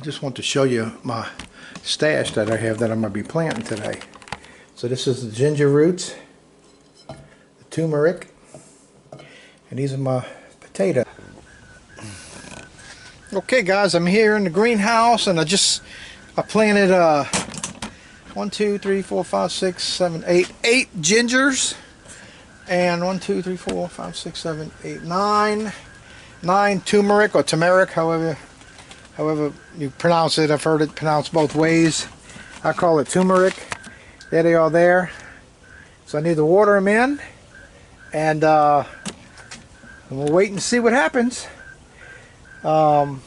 just want to show you my stash that I have that I'm going to be planting today. So this is the ginger roots, the turmeric, and these are my potatoes. Okay guys, I'm here in the greenhouse and I planted 1, 2, 3, 4, 5, 6, 7, 8 gingers, and 1, 2, 3, 4, 5, 6, 7, 8, 9 turmeric or turmeric, however you pronounce it. I've heard it pronounced both ways. I call it turmeric. There they are there. So I need to water them in, and we'll wait and see what happens. Kind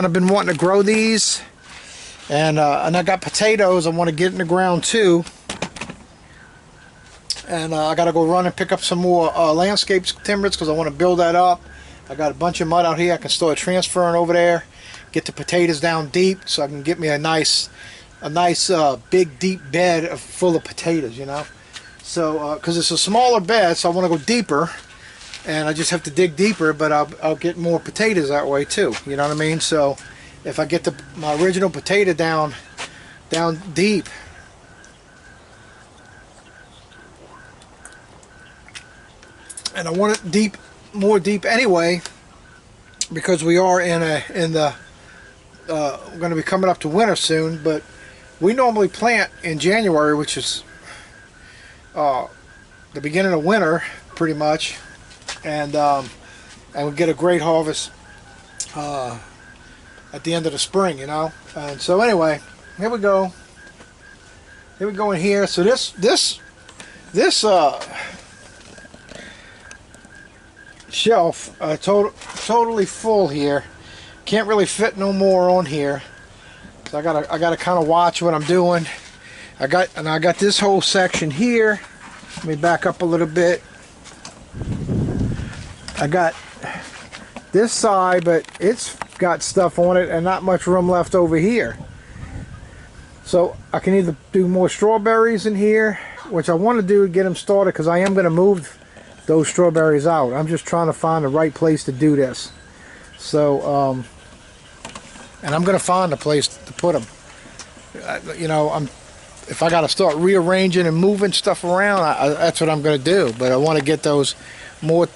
of been wanting to grow these, and I got potatoes I want to get in the ground too. And I got to go run and pick up some more landscape timbers because I want to build that up. I got a bunch of mud out here. I can start transferring over there, get the potatoes down deep so I can get me a nice big deep bed full of potatoes, you know. So because it's a smaller bed, so I want to go deeper, and I just have to dig deeper, but I'll get more potatoes that way too, you know what I mean. So if I get my original potato down deep, and I want it deep, more deep anyway, because we are we're going to be coming up to winter soon. But we normally plant in January, which is the beginning of winter, pretty much, and we get a great harvest at the end of the spring, you know. And so anyway, here we go. Here we go in here. So this shelf totally full here. Can't really fit no more on here, so I gotta kind of watch what I'm doing. I got this whole section here. Let me back up a little bit. I got this side, but it's got stuff on it and not much room left over here. So I can either do more strawberries in here, which I want to do to get them started, because I am going to move those strawberries out. I'm just trying to find the right place to do this. So and I'm going to find a place to put them. You know, if I got to start rearranging and moving stuff around, that's what I'm going to do. But I want to get those more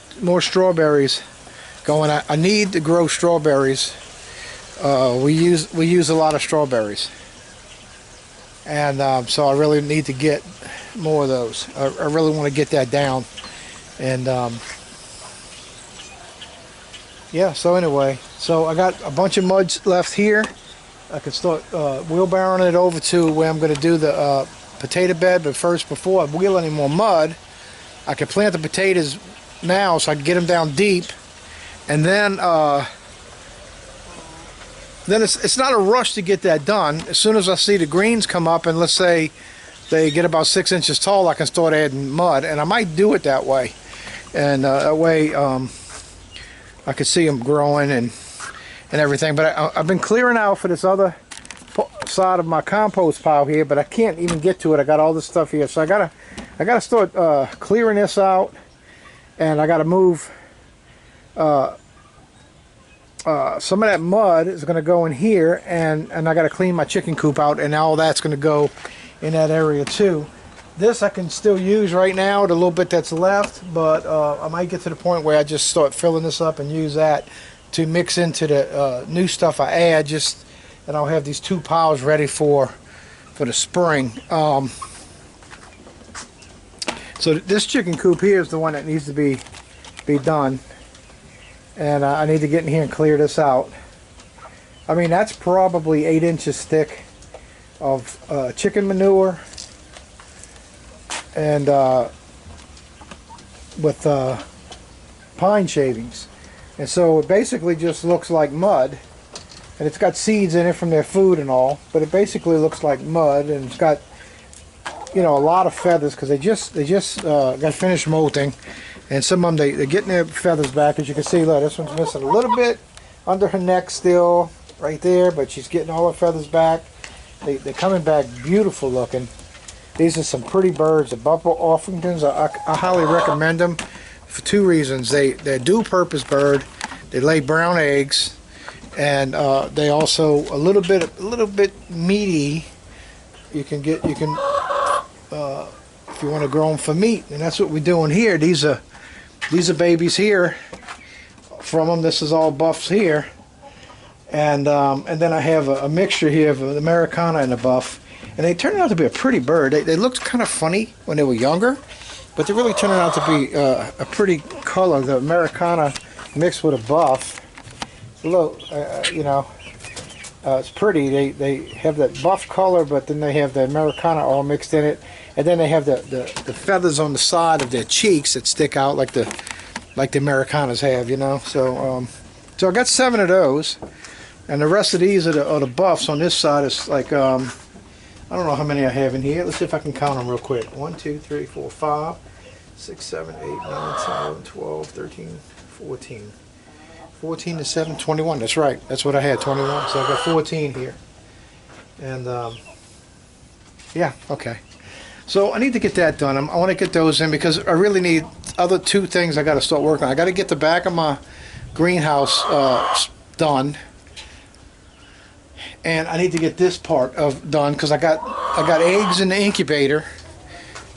strawberries going. I need to grow strawberries. We use a lot of strawberries, and so I really need to get more of those. I really want to get that down. And yeah, so anyway, so I got a bunch of mud left here. I can start wheelbarrowing it over to where I'm going to do the potato bed. But first, before I wheel any more mud, I can plant the potatoes now so I can get them down deep. And then it's not a rush to get that done. As soon as I see the greens come up, and let's say they get about 6 inches tall, I can start adding mud. And I might do it that way. And that way I could see them growing and everything. But I've been clearing out for this other side of my compost pile here, but I can't even get to it. I got all this stuff here, so I gotta start clearing this out, and I gotta move some of that mud is going to go in here, and I got to clean my chicken coop out, and all that's going to go in that area too. This I can still use right now, the little bit that's left, but I might get to the point where I just start filling this up and use that to mix into the new stuff I add, and I'll have these 2 piles ready for the spring. So this chicken coop here is the one that needs to be done, and I need to get in here and clear this out. I mean, that's probably 8 inches thick of chicken manure, and with pine shavings, and so it basically just looks like mud, and it's got seeds in it from their food and all, but it basically looks like mud, and it's got, you know, a lot of feathers because they just got finished molting, and some of them they're getting their feathers back. As you can see, look, this one's missing a little bit under her neck still, right there, but she's getting all her feathers back. They're coming back beautiful looking. These are some pretty birds, the Buffalo Orpingtons. I highly recommend them for 2 reasons. They're a dual purpose bird. They lay brown eggs, and they also a little bit meaty. You can if you want to grow them for meat, and that's what we're doing here. These are babies here from them. This is all buffs here, and then I have a mixture here of the Americana and the buff, and they turned out to be a pretty bird. They looked kind of funny when they were younger, but they really turned out to be a pretty color. The Americana mixed with a buff. Look, it's pretty. They have that buff color, but then they have the Americana all mixed in it, and then they have the feathers on the side of their cheeks that stick out like the Americanas have, So so I got 7 of those, and the rest of these are the buffs. On this side is like I don't know how many I have in here. Let's see if I can count them real quick. 1, 2, 3, 4, 5, 6, 7, 8, 9, 10, 11, 12, 13, 14. 14 to 7, 21. That's right. That's what I had, 21. So I got 14 here. And yeah, okay. So I need to get that done. I want to get those in because I really need other 2 things I got to start working on. I got to get the back of my greenhouse done, and I need to get this part done because I got eggs in the incubator.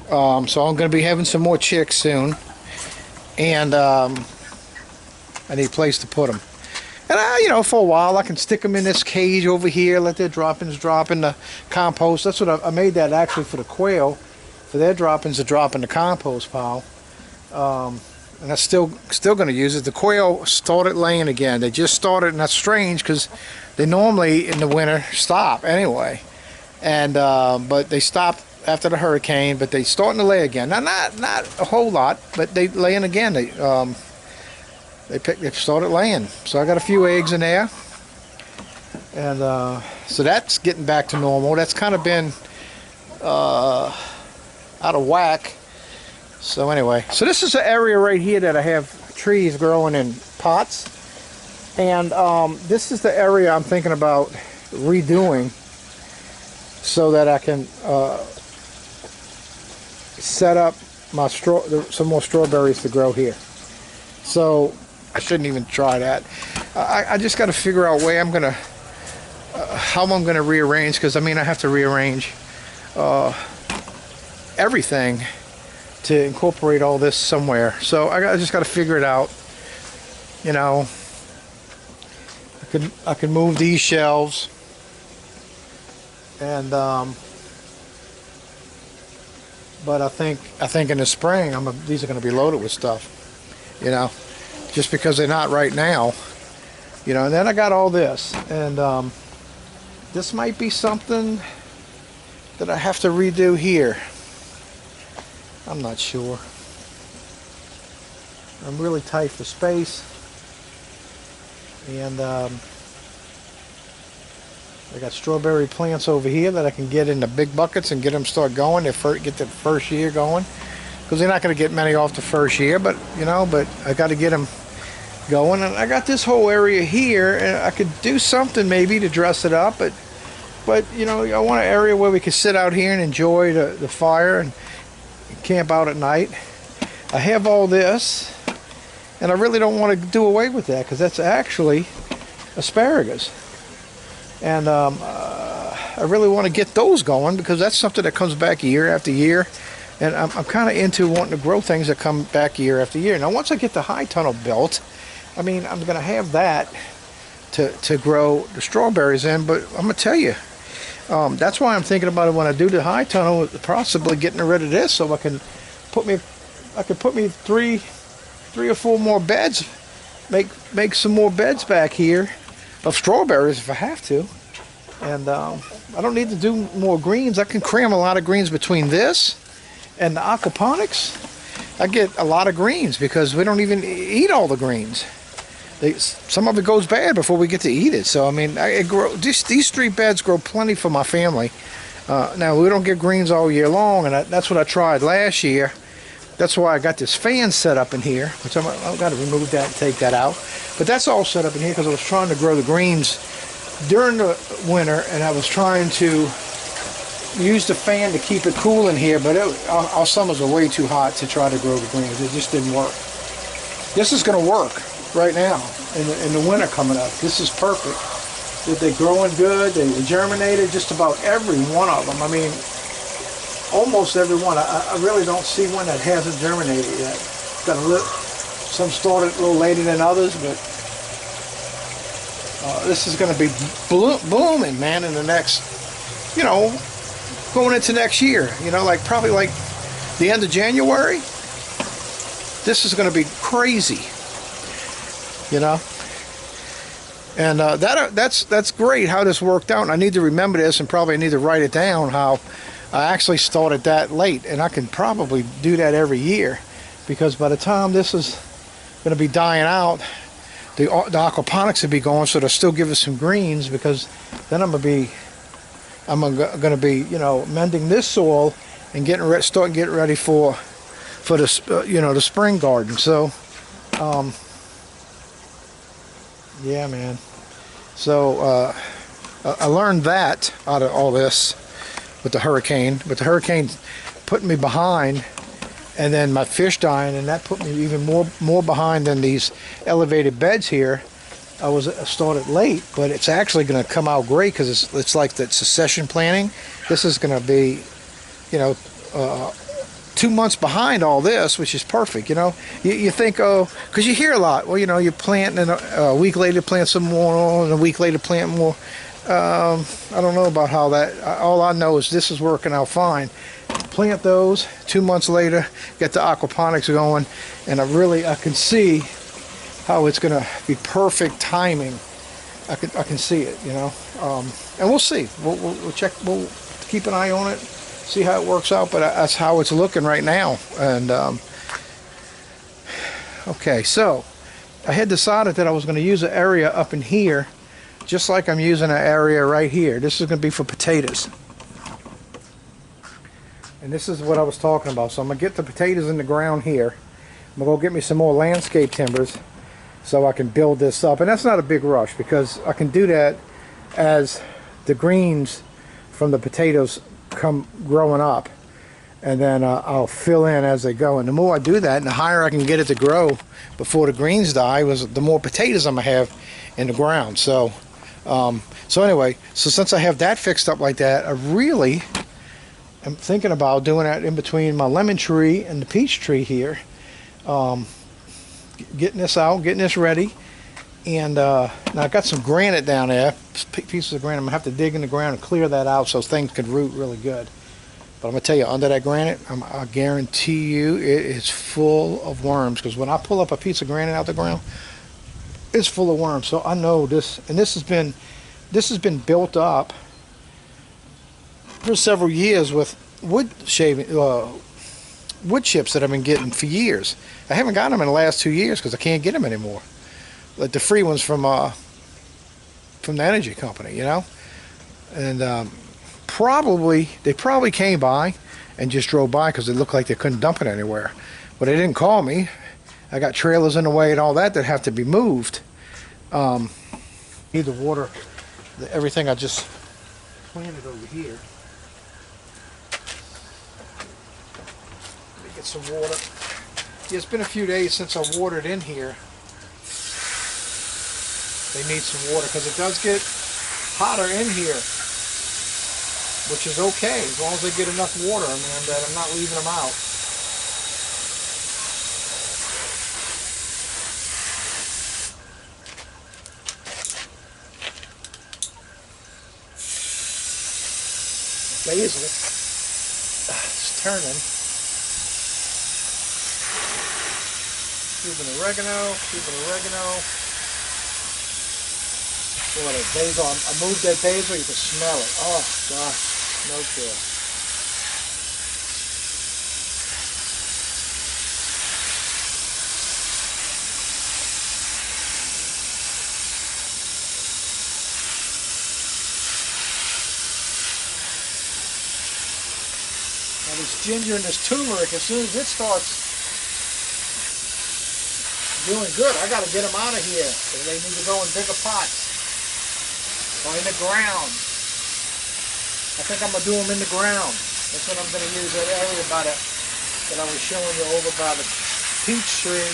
So I'm going to be having some more chicks soon, and I need a place to put them. And for a while I can stick them in this cage over here, let their droppings drop in the compost. That's what I made that actually for the quail, for their droppings to drop in the compost pile. And I'm still going to use it. The quail started laying again. They just started, and that's strange because they normally in the winter stop anyway. And but they stopped after the hurricane, but they starting to lay again. Now not a whole lot, but they laying again. They started laying, so I got a few eggs in there, and so that's getting back to normal. That's kind of been out of whack. So anyway, so this is an area right here that I have trees growing in pots, and this is the area I'm thinking about redoing so that I can set up my some more strawberries to grow here. So I shouldn't even try that. I just got to figure out how I'm gonna rearrange, because I have to rearrange everything to incorporate all this somewhere. So I just got to figure it out. I could move these shelves, and but I think in the spring these are going to be loaded with stuff. Just because they're not right now, and then I got all this, and this might be something that I have to redo here. I'm not sure. I'm really tight for space, and I got strawberry plants over here that I can get in the big buckets and get them start going. Get the first year going, because they're not going to get many off the first year, but but I got to get them going. And I got this whole area here, and I could do something maybe to dress it up, but I want an area where we can sit out here and enjoy the fire and camp out at night. I have all this, and I really don't want to do away with that, because that's actually asparagus, and I really want to get those going, because that's something that comes back year after year, and I'm kind of into wanting to grow things that come back year after year. Now once I get the high tunnel built, I'm going to have that to grow the strawberries in. But I'm going to tell you, that's why I'm thinking about it when I do the high tunnel, possibly getting rid of this, so I can put me 3 or 4 more beds, make some more beds back here of strawberries if I have to. And I don't need to do more greens. I can cram a lot of greens between this and the aquaponics. I get a lot of greens because we don't even eat all the greens. Some of it goes bad before we get to eat it. So these 3 beds grow plenty for my family. Now we don't get greens all year long, and that's what I tried last year. That's why I got this fan set up in here, which I've got to remove that and take that out. But that's all set up in here because I was trying to grow the greens during the winter, and I was trying to use the fan to keep it cool in here, but our summers are way too hot to try to grow the greens. It just didn't work. This is going to work. right now in the winter coming up. This is perfect. They're growing good. They germinated, just about every one of them. I mean, almost every one. I really don't see one that hasn't germinated yet. Got some started a little later than others, but this is going to be booming, man, in the next, you know, going into next year. You know, like probably like the end of January. This is going to be crazy. You know, and that's great how this worked out. And I need to remember this, and probably need to write it down, how I actually started that late, and I can probably do that every year, because by the time this is going to be dying out, the aquaponics will be going, so they'll still give us some greens, because then I'm going to be, you know, mending this soil and starting getting ready for the you know, the spring garden. So yeah, man. So I learned that out of all this with the hurricane. But the hurricane put me behind, and then my fish dying, and that put me even more behind than these elevated beds here. I started late, but it's actually going to come out great, because it's like that succession planting. This is going to be, you know, 2 months behind all this, which is perfect. You know, you think, oh, because you hear a lot, well, you know, you plant, and a week later plant some more, and a week later plant more. I don't know about how that, all I know is this is working out fine. Plant those, 2 months later, get the aquaponics going, and I can see how it's going to be perfect timing. I can see it, you know, and we'll see. We'll check. We'll keep an eye on it, see how it works out. But that's how it's looking right now. And okay, so I had decided that I was going to use an area up in here, just like I'm using an area right here. This is going to be for potatoes. And this is what I was talking about. So I'm going to get the potatoes in the ground here. I'm going to go get me some more landscape timbers so I can build this up. And that's not a big rush, because I can do that as the greens from the potatoes come growing up. And then I'll fill in as they go. And the more I do that, and the higher I can get it to grow before the greens die, the more potatoes I'm going to have in the ground. So anyway, so since I have that fixed up like that, I really am thinking about doing that in between my lemon tree and the peach tree here. Getting this out, getting this ready. And now I've got some granite down there, pieces of granite. I'm going to have to dig in the ground and clear that out so things can root really good. But I'm going to tell you, under that granite, I guarantee you it is full of worms. Because when I pull up a piece of granite out the ground, it's full of worms. So I know this, and this has been built up for several years with wood chips that I've been getting for years. I haven't gotten them in the last 2 years because I can't get them anymore. Like the free ones from the energy company, you know. And they probably came by and just drove by because it looked like they couldn't dump it anywhere. But they didn't call me. I got trailers in the way and all that have to be moved. Need the water, everything I just planted over here. Let me get some water. Yeah, it's been a few days since I watered in here. They need some water because it does get hotter in here, which is okay as long as they get enough water, man, that I'm not leaving them out. Basil, it's turning. Cuban oregano. Boy, that basil, I moved that basil, you can smell it. Oh gosh, no good. Now this ginger and this turmeric, as soon as it starts doing good, I got to get them out of here. So they need to go in bigger pots. Or in the ground. I think I'm going to do them in the ground. That's what I'm going to use, that area that I was showing you over by the peach tree.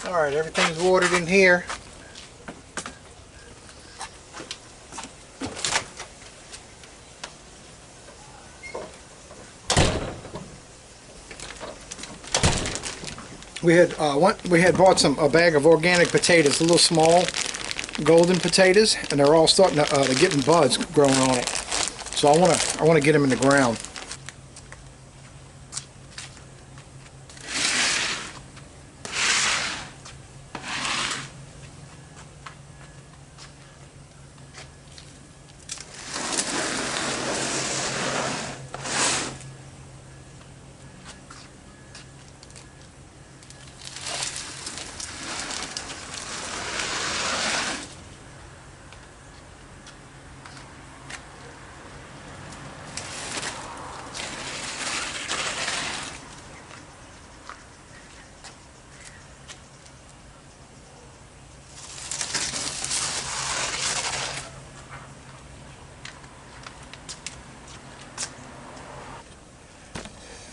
Alright, everything's watered in here. We had bought a bag of organic potatoes, a little small golden potatoes, and they're all starting to they're getting buds growing on it. So I want to get them in the ground.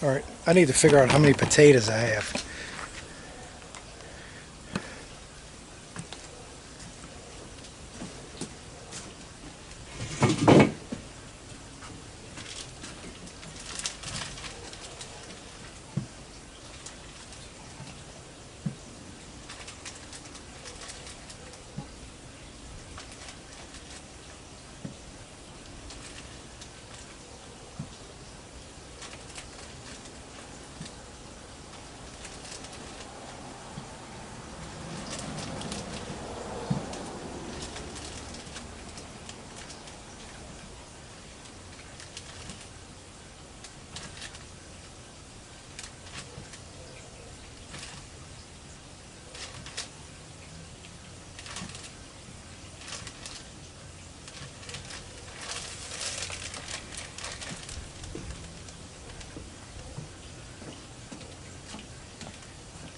Alright, I need to figure out how many potatoes I have.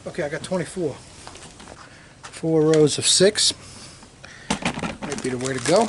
Okay, I got 24. 4 rows of 6. Might be the way to go.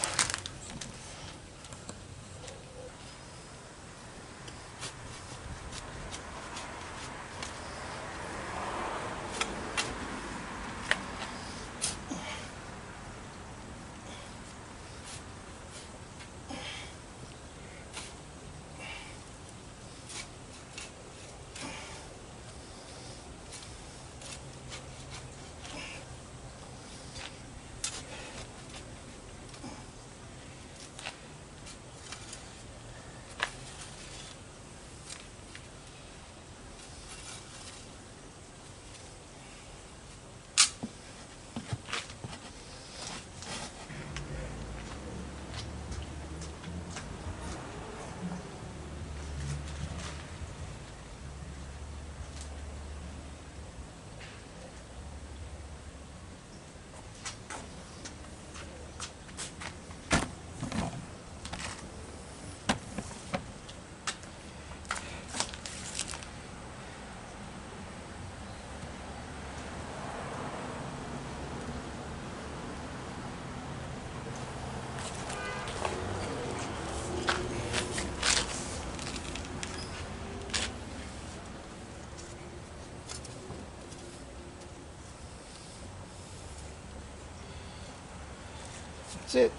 That's it.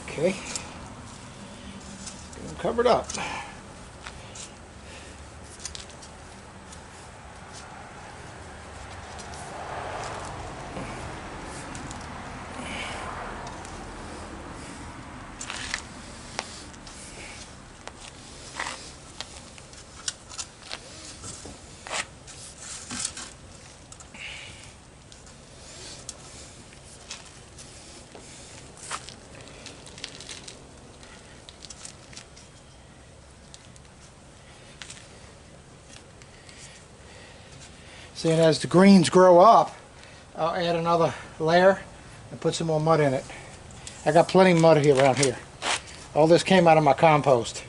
Okay. Get them covered up. See, and as the greens grow up, I'll add another layer and put some more mud in it. I got plenty of mud here around here. All this came out of my compost.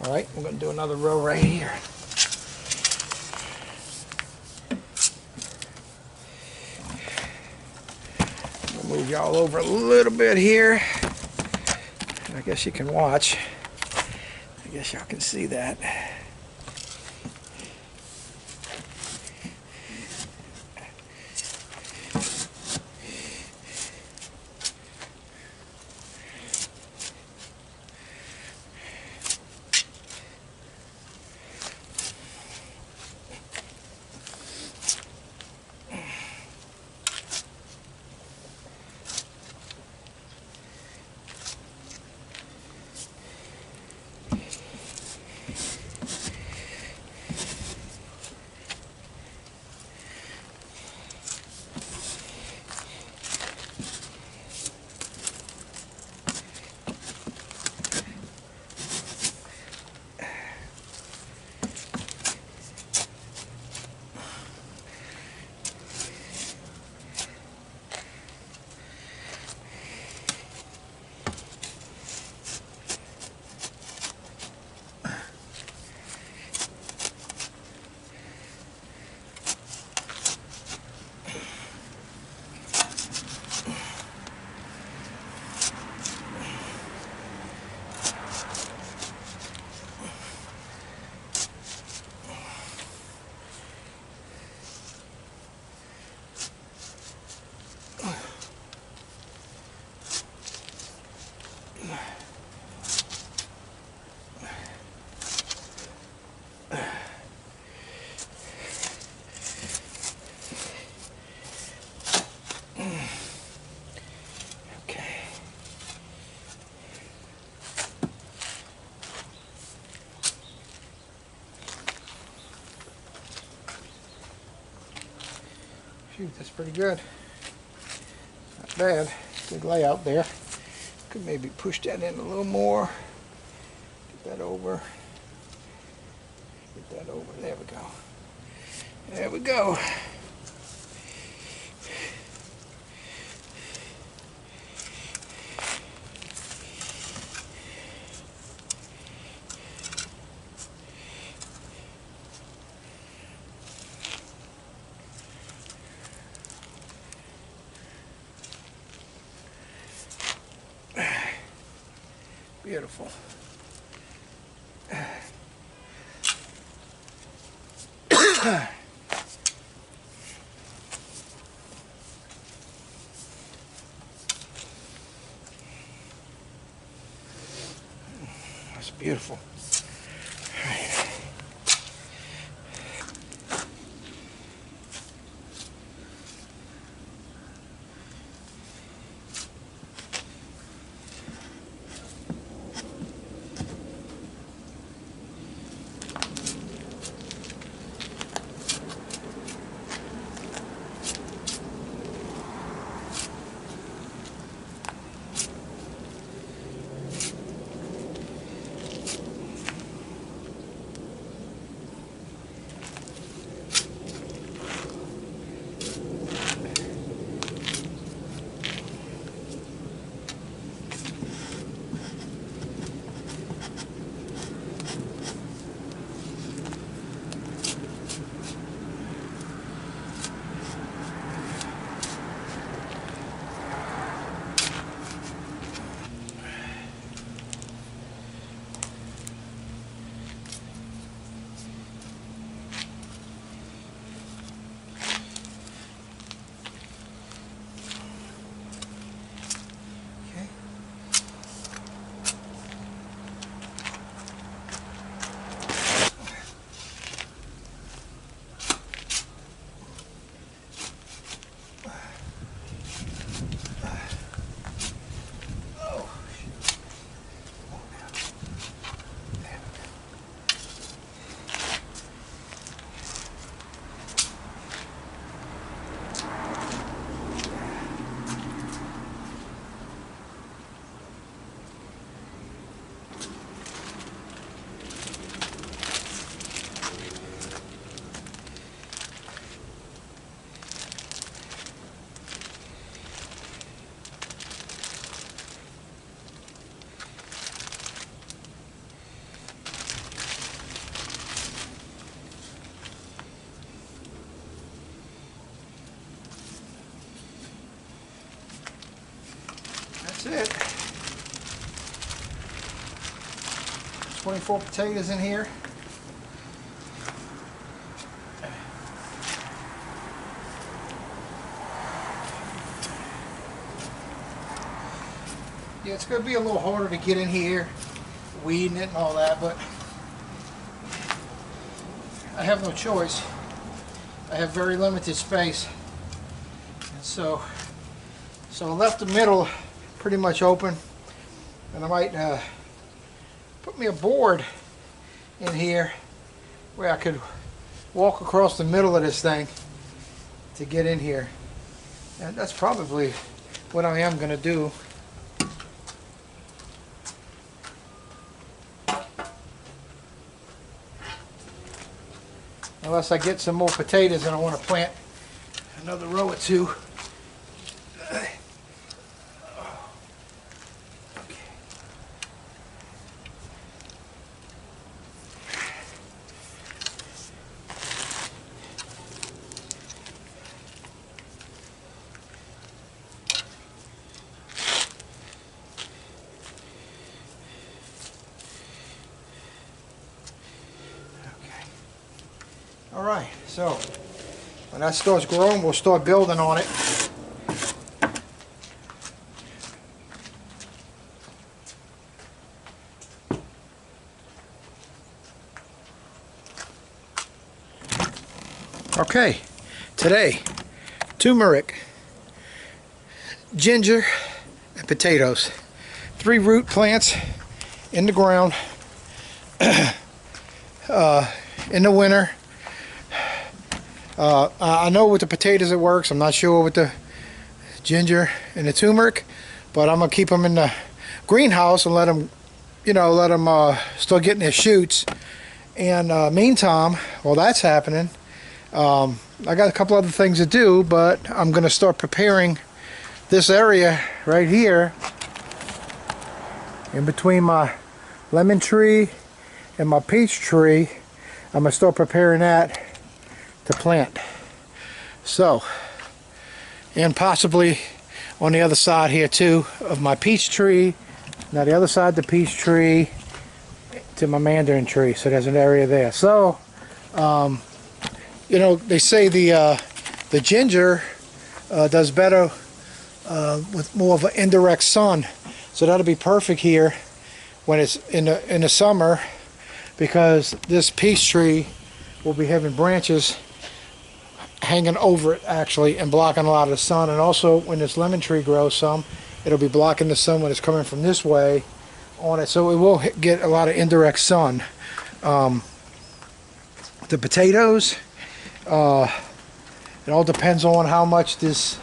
Alright, we're going to do another row right here. Move y'all over a little bit here. I guess you can watch. I guess y'all can see that. Shoot, that's pretty good. Not bad. Good layout there. Could maybe push that in a little more. Get that over. Get that over. There we go. There we go. Beautiful. That's beautiful. All right. That's it. 24 potatoes in here. Yeah, it's going to be a little harder to get in here, weeding it and all that, but I have no choice. I have very limited space. And so I left the middle pretty much open, and I might put me a board in here where I could walk across the middle of this thing to get in here. And that's probably what I am going to do. Unless I get some more potatoes and I want to plant another row or two. Alright, so when that starts growing, we'll start building on it. Okay, today, turmeric, ginger, and potatoes. 3 root plants in the ground in the winter. I know with the potatoes it works. I'm not sure with the ginger and the turmeric, but I'm gonna keep them in the greenhouse and let them, start getting their shoots. And meantime, while that's happening, I got a couple other things to do, but I'm gonna start preparing this area right here in between my lemon tree and my peach tree. I'm gonna start preparing that to plant. So, and possibly on the other side here too of my peach tree. Now the other side of the peach tree to my mandarin tree. So there's an area there. So, they say the ginger does better with more of an indirect sun. So that'll be perfect here when it's in the summer, because this peach tree will be having branches hanging over it actually and blocking a lot of the sun. And also when this lemon tree grows some, it'll be blocking the sun when it's coming from this way on it, so it will get a lot of indirect sun. The potatoes, it all depends on how much this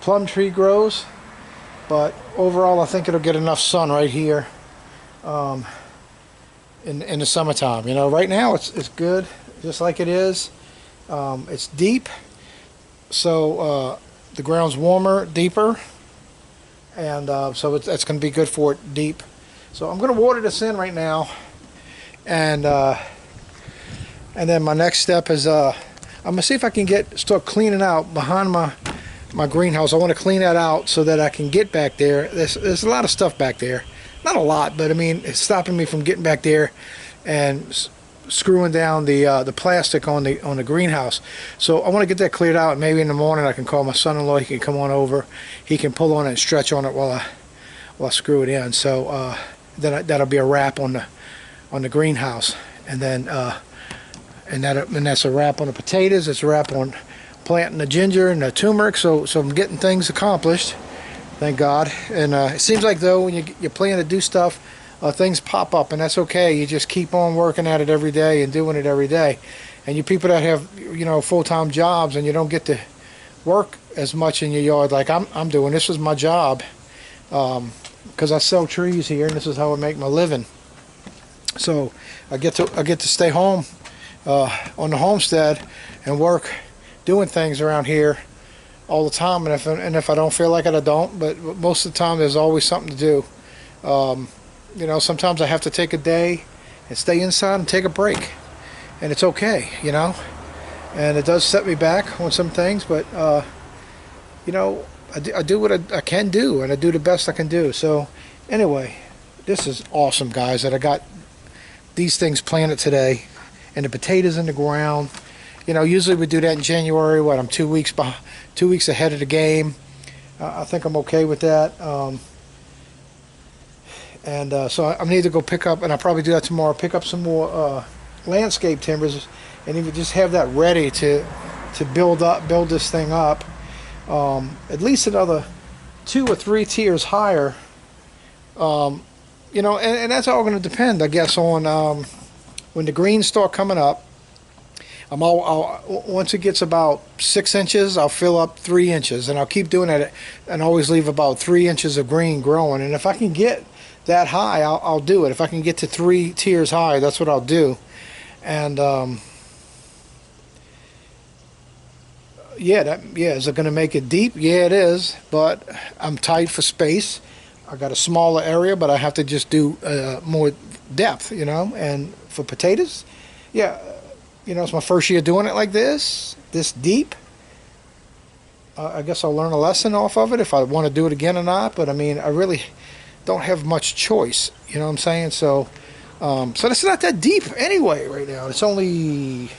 plum tree grows, but overall I think it'll get enough sun right here in the summertime. Right now it's good just like it is. It's deep, so the ground's warmer, deeper, and so it's going to be good for it deep. So I'm going to water this in right now, and then my next step is I'm going to see if I can start cleaning out behind my greenhouse. I want to clean that out so that I can get back there. There's a lot of stuff back there, not a lot, but I mean it's stopping me from getting back there and screwing down the plastic on the greenhouse. So I want to get that cleared out, and maybe in the morning I can call my son-in-law. He can come on over, he can pull on it and stretch on it while I screw it in. So then that'll be a wrap on the greenhouse, and then and that's a wrap on the potatoes. It's a wrap on planting the ginger and the turmeric. So I'm getting things accomplished, thank God. And it seems like though when you plan to do stuff, things pop up, and that's okay. You just keep on working at it every day and doing it every day. And you people that have full-time jobs and you don't get to work as much in your yard like I'm doing. This is my job, because I sell trees here, and this is how I make my living. So I get to stay home on the homestead and work doing things around here all the time. And if I don't feel like it, I don't. But most of the time, there's always something to do. Sometimes I have to take a day and stay inside and take a break, and it's okay, and it does set me back on some things, but I do what I can do, and I do the best I can do. So anyway, this is awesome, guys, that I got these things planted today, and the potatoes in the ground. You know, usually we do that in January. What, I'm 2 weeks behind, 2 weeks ahead of the game. I think I'm okay with that. So I need to go pick up, and I'll probably do that tomorrow. Pick up some more landscape timbers, and even just have that ready to build this thing up. At least another 2 or 3 tiers higher. You know, and that's all going to depend, I guess, on when the greens start coming up. Once it gets about 6 inches, I'll fill up 3 inches, and I'll keep doing that, and always leave about 3 inches of green growing. And if I can get that high, I'll do it. If I can get to 3 tiers high, that's what I'll do. And is it going to make it deep? Yeah, it is, but I'm tight for space. I got a smaller area, but I have to just do more depth, you know. And for potatoes, yeah, you know, it's my first year doing it like this deep. I guess I'll learn a lesson off of it if I want to do it again or not. But I mean, I really don't have much choice, you know what I'm saying? So it's not that deep anyway right now. It's only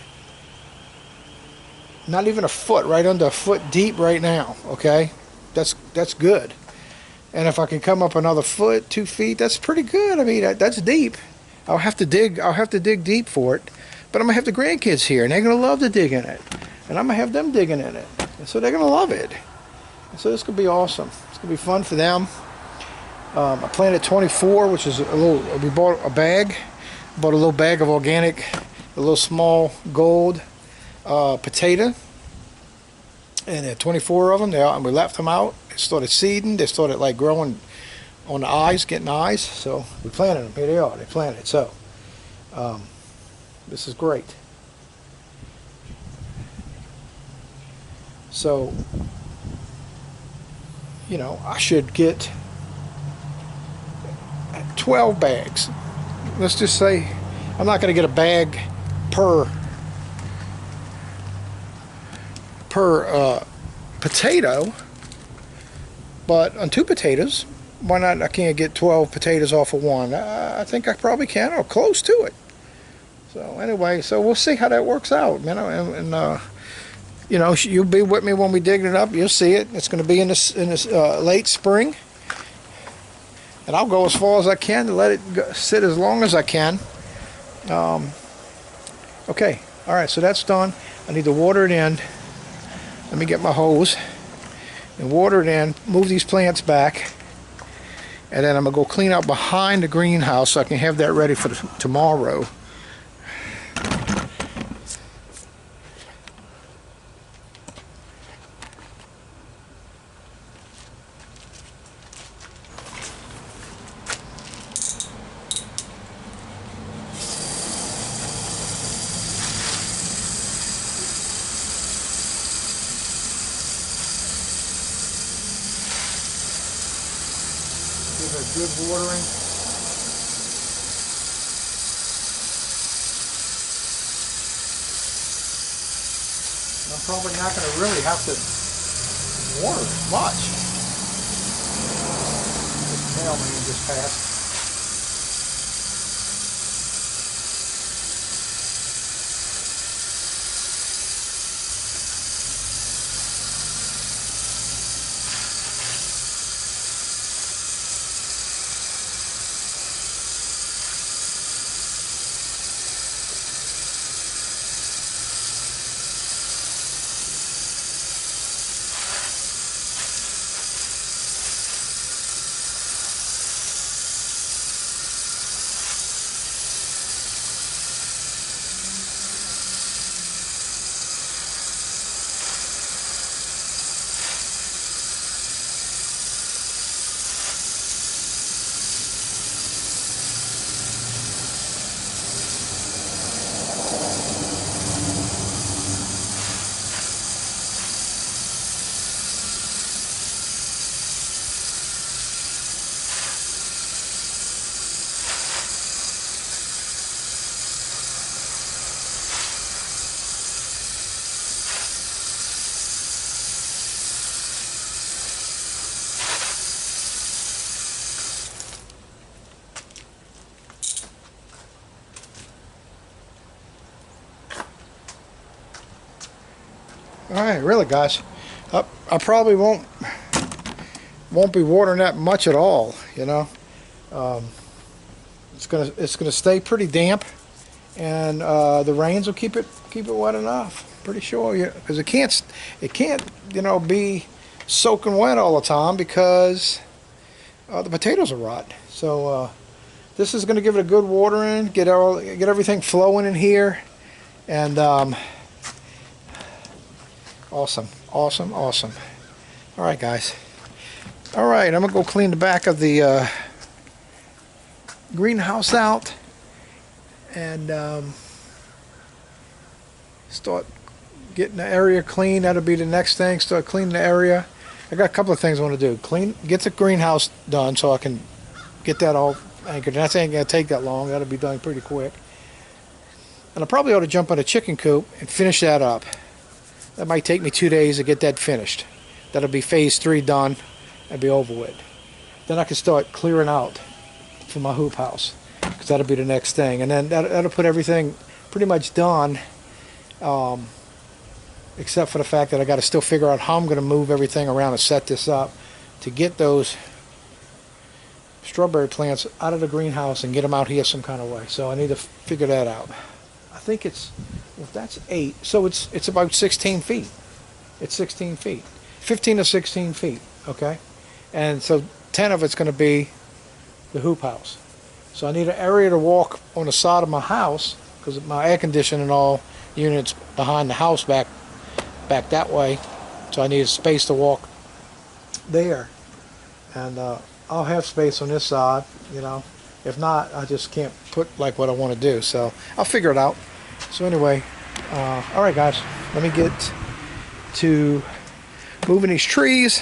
not even a foot, right under a foot deep right now. Okay, that's good. And if I can come up another foot, 2 feet, that's pretty good. I mean, that's deep. I'll have to dig deep for it. But I'm going to have the grandkids here, and they're going to love to dig in it. And I'm going to have them digging in it. And so they're going to love it. And so this could be awesome. It's going to be fun for them. I planted 24, which is we bought a bag. Bought a little bag of organic, a little small gold potato. And there are 24 of them. And we left them out. They started seeding. They started like growing on the eyes, getting eyes. So we planted them. Here they are. They planted. So this is great. So, you know, I should get 12 bags. Let's just say I'm not going to get a bag per potato, but on 2 potatoes, why not? I can't get 12 potatoes off of one. I think I probably can, or close to it. So anyway, so we'll see how that works out, you know, and you know, you'll be with me when we dig it up. You'll see it. It's going to be in this late spring, and I'll go as far as I can to let it sit as long as I can. Okay, all right, so that's done. I need to water it in. Let me get my hose and water it in. Move these plants back, and then I'm gonna go clean out behind the greenhouse so I can have that ready for tomorrow. Give it a good watering. I'm probably not going to really have to water it much. This mailman just passed. All right, really, guys. I probably won't be watering that much at all. You know, it's gonna stay pretty damp, and the rains will keep it wet enough. Pretty sure, because it can't be soaking wet all the time because the potatoes will rot. So this is going to give it a good watering, get everything flowing in here, and awesome. All right, guys. All right, I'm gonna go clean the back of the greenhouse out and start getting the area clean. That'll be the next thing. Start cleaning the area. I got a couple of things I want to do. Get the greenhouse done so I can get that all anchored. And that ain't gonna take that long. That'll be done pretty quick. And I probably ought to jump on a chicken coop and finish that up. That might take me 2 days to get that finished. That'll be phase 3 done and be over with. Then I can start clearing out for my hoop house, because that'll be the next thing. And then that'll put everything pretty much done, except for the fact that I got to still figure out how I'm going to move everything around and set this up to get those strawberry plants out of the greenhouse and get them out here some kind of way. So I need to figure that out. I think it's, if that's 8, so it's about 16 feet. It's 16 feet. 15 to 16 feet, okay? And so 10 of it's going to be the hoop house. So I need an area to walk on the side of my house, because my air conditioning and all units behind the house back that way. So I need a space to walk there. And I'll have space on this side, you know. If not, I just can't put like what I want to do. So I'll figure it out. So anyway, all right, guys, let me get to moving these trees.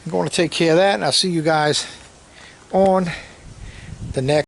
I'm going to take care of that, and I'll see you guys on the next